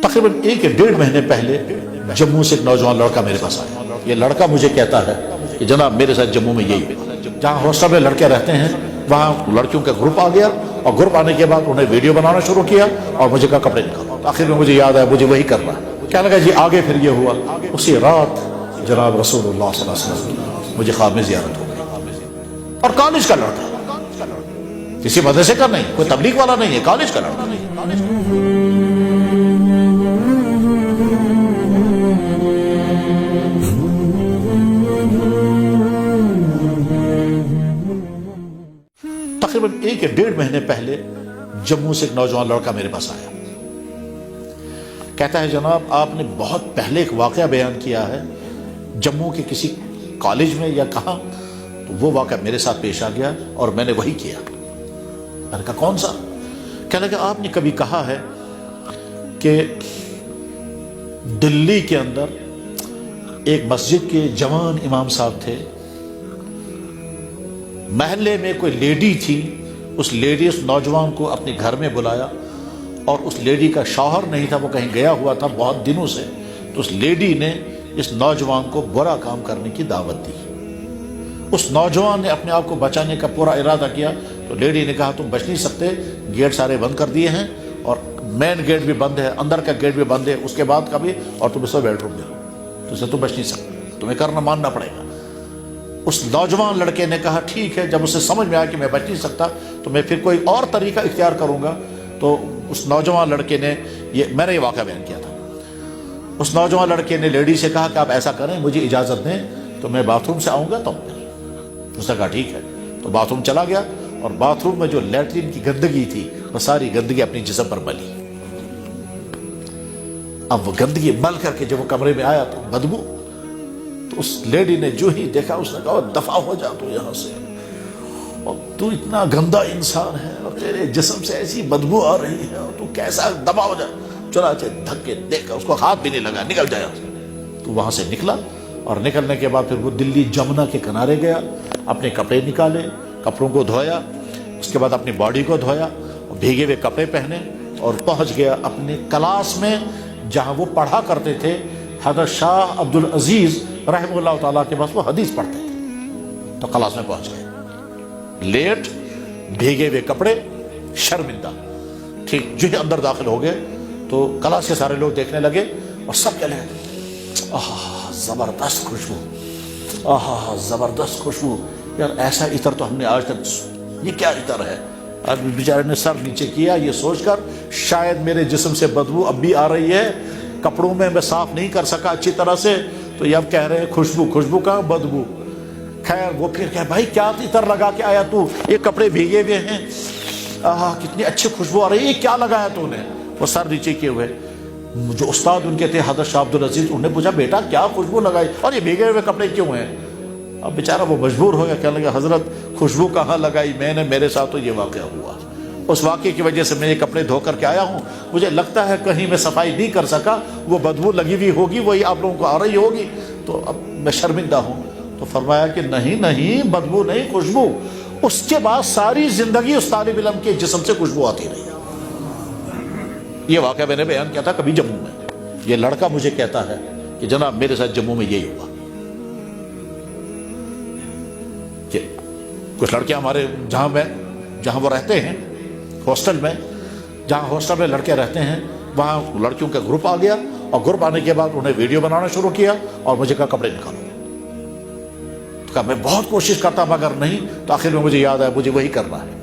تقریباً 1 مہینے پہلے جموں سے ایک نوجوان لڑکا میرے پاس آیا. یہ لڑکا مجھے کہتا ہے کہ جناب میرے ساتھ جموں میں یہی ہوا. جہاں ہاسٹل میں لڑکے رہتے ہیں وہاں لڑکیوں کا گروپ آ گیا, اور گروپ آنے کے بعد انہیں ویڈیو بنانا شروع کیا اور مجھے کہا کپڑے نکالو. آخر میں مجھے یاد آیا مجھے وہی کرنا ہے. کیا لگا جی آگے پھر یہ ہوا. اسی رات جناب رسول اللہ صلی اللہ علیہ وسلم کی مجھے خواب میں زیارت ہو گئی. اور کالج کا لڑکا, کسی مدرسے کا نہیں, کوئی تبلیغ والا نہیں ہے, کالج کا لڑکا. تقریباً 1 مہینے پہلے جموں سے ایک نوجوان لڑکا میرے پاس آیا. کہتا ہے جناب آپ نے بہت پہلے ایک واقعہ بیان کیا ہے جموں کے کسی کالج میں یا کہاں, تو وہ واقعہ میرے ساتھ پیش آ گیا اور میں نے وہی کیا. میں نے کہا کون سا؟ کہنے لگا آپ نے کبھی کہا ہے کہ دلی کے اندر ایک مسجد کے جوان امام صاحب تھے, محلے میں کوئی لیڈی تھی, اس لیڈی اس نوجوان کو اپنے گھر میں بلایا, اور اس لیڈی کا شوہر نہیں تھا, وہ کہیں گیا ہوا تھا بہت دنوں سے, تو اس لیڈی نے اس نوجوان کو برا کام کرنے کی دعوت دی. اس نوجوان نے اپنے آپ کو بچانے کا پورا ارادہ کیا, تو لیڈی نے کہا تم بچ نہیں سکتے, گیٹ سارے بند کر دیے ہیں اور مین گیٹ بھی بند ہے, اندر کا گیٹ بھی بند ہے, اس کے بعد کا بھی, اور تم اس کو بیڈ روم دے لو, تو اسے تم بچ نہیں سکتے, تمہیں کرنا ماننا پڑے گا. اس نوجوان لڑکے نے کہا ٹھیک ہے. جب اسے سمجھ میں آیا کہ میں بچ نہیں سکتا تو میں پھر کوئی اور طریقہ اختیار کروں گا. تو اس نوجوان لڑکے نے میں نے یہ واقعہ بیان کیا تھا. اس نوجوان لڑکے نے لیڈی سے کہا کہ آپ ایسا کریں, مجھے اجازت دیں تو میں باتھ روم سے آؤں گا. تو اس نے کہا ٹھیک ہے. تو باتھ روم چلا گیا, اور باتھ روم میں جو لیٹرین کی گندگی تھی وہ ساری گندگی اپنی جسم پر ملی. اب وہ گندگی مل کر کے جب وہ کمرے میں آیا تو بدبو, تو اس لیڈی نے جو ہی دیکھا اس نے کہا دفع ہو جا تو یہاں سے, اور تو اتنا گندا انسان ہے اور تیرے جسم سے ایسی بدبو آ رہی ہے, اور تو کیسا دفع ہو جا. چنانچہ دھکے دیکھ کر اس کو ہاتھ بھی نہیں لگا, نکل جایا. تو وہاں سے نکلا, اور نکلنے کے بعد پھر وہ دلی جمنا کے کنارے گیا, اپنے کپڑے نکالے, کپڑوں کو دھویا, اس کے بعد اپنی باڈی کو دھویا, بھیگے ہوئے کپڑے پہنے, اور پہنچ گیا اپنے کلاس میں جہاں وہ پڑھا کرتے تھے. حضرت شاہ عبد العزیز رحمہ اللہ تعالیٰ کے پاس وہ حدیث پڑھتے تھے. تو کلاس میں پہنچ گئے, لیٹ, بھیگے ہوئے کپڑے, شرمندہ. ٹھیک جو ہی اندر داخل ہو گئے تو کلاس کے سارے لوگ دیکھنے لگے, اور سب کہنے لگے آہا زبردست خوشبو, آہا زبردست خوشبو, یار ایسا عطر تو ہم نے آج تک, یہ کیا عطر ہے. اب بیچارے نے سر نیچے کیا یہ سوچ کر شاید میرے جسم سے بدبو اب بھی آ رہی ہے, کپڑوں میں صاف نہیں کر سکا اچھی طرح سے, تو یہ اب کہہ رہے ہیں خوشبو, خوشبو کا بدبو. خیر وہ پھر کہ بھائی کیا عطر لگا کے آیا تو, یہ کپڑے بھیگے ہوئے ہیں, آہا کتنی اچھی خوشبو آ رہی ہے, یہ کیا لگایا تو نے. وہ سر نیچے کیے ہوئے, جو استاد ان کے تھے حضرت شاہ عبد العزیز, انہوں نے پوچھا بیٹا کیا خوشبو لگائی اور یہ بھیگے ہوئے کپڑے کیوں ہیں. اب بیچارہ وہ مجبور ہو گیا, کہنے لگا حضرت خوشبو کہاں لگائی میں نے, میرے ساتھ تو یہ واقعہ ہوا, اس واقعے کی وجہ سے میں یہ کپڑے دھو کر کے آیا ہوں, مجھے لگتا ہے کہیں میں صفائی نہیں کر سکا, وہ بدبو لگی ہوئی ہوگی, وہی آپ لوگوں کو آ رہی ہوگی, تو اب میں شرمندہ ہوں. تو فرمایا کہ نہیں نہیں, بدبو نہیں, خوشبو. اس کے بعد ساری زندگی اس طالب علم کے جسم سے خوشبو آتی رہی. یہ واقعہ میں نے بیان کیا تھا کبھی جموں میں. یہ لڑکا مجھے کہتا ہے کہ جناب میرے ساتھ جموں میں یہی ہوا. کہ کچھ لڑکے ہمارے جہاں وہ رہتے ہیں ہاسٹل میں, جہاں ہاسٹل میں لڑکے رہتے ہیں وہاں لڑکیوں کا گروپ آ گیا, اور گروپ آنے کے بعد انہیں ویڈیو بنانا شروع کیا, اور مجھے کہا کپڑے نکالو. تو کہا میں بہت کوشش کرتا مگر نہیں, تو آخر میں مجھے یاد آیا مجھے وہی کرنا ہے.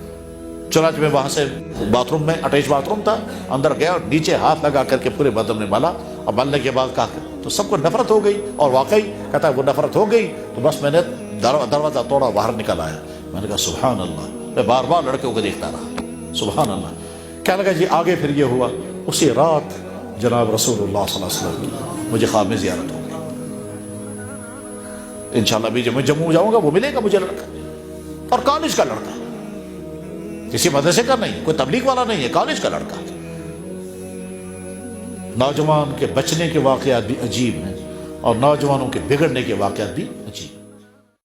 چنانچہ میں وہاں سے باتھ روم میں, اٹیچ باتھ روم تھا, اندر گیا اور نیچے ہاتھ لگا کر کے پورے بدن میں ملا, اور ملنے کے بعد کہا تو سب کو نفرت ہو گئی. اور واقعی کہتا ہے وہ نفرت ہو گئی, تو بس میں نے دروازہ توڑا, باہر نکل آیا. میں نے کہا سبحان اللہ. میں بار بار لڑکوں کو دیکھتا رہا, سبحان اللہ. کیا لگا جی آگے پھر یہ ہوا. اسی رات جناب رسول اللہ صلی اللہ علیہ وسلم کی مجھے خواب میں زیارت ہو گئی. انشاءاللہ بھی جب میں جموں جاؤں گا وہ ملے گا مجھے لڑکا, اور کالج کا لڑکا, کسی مدرسے کا نہیں, کوئی تبلیغ والا نہیں ہے, کالج کا لڑکا. نوجوان کے بچنے کے واقعات بھی عجیب ہیں, اور نوجوانوں کے بگڑنے کے واقعات بھی عجیب.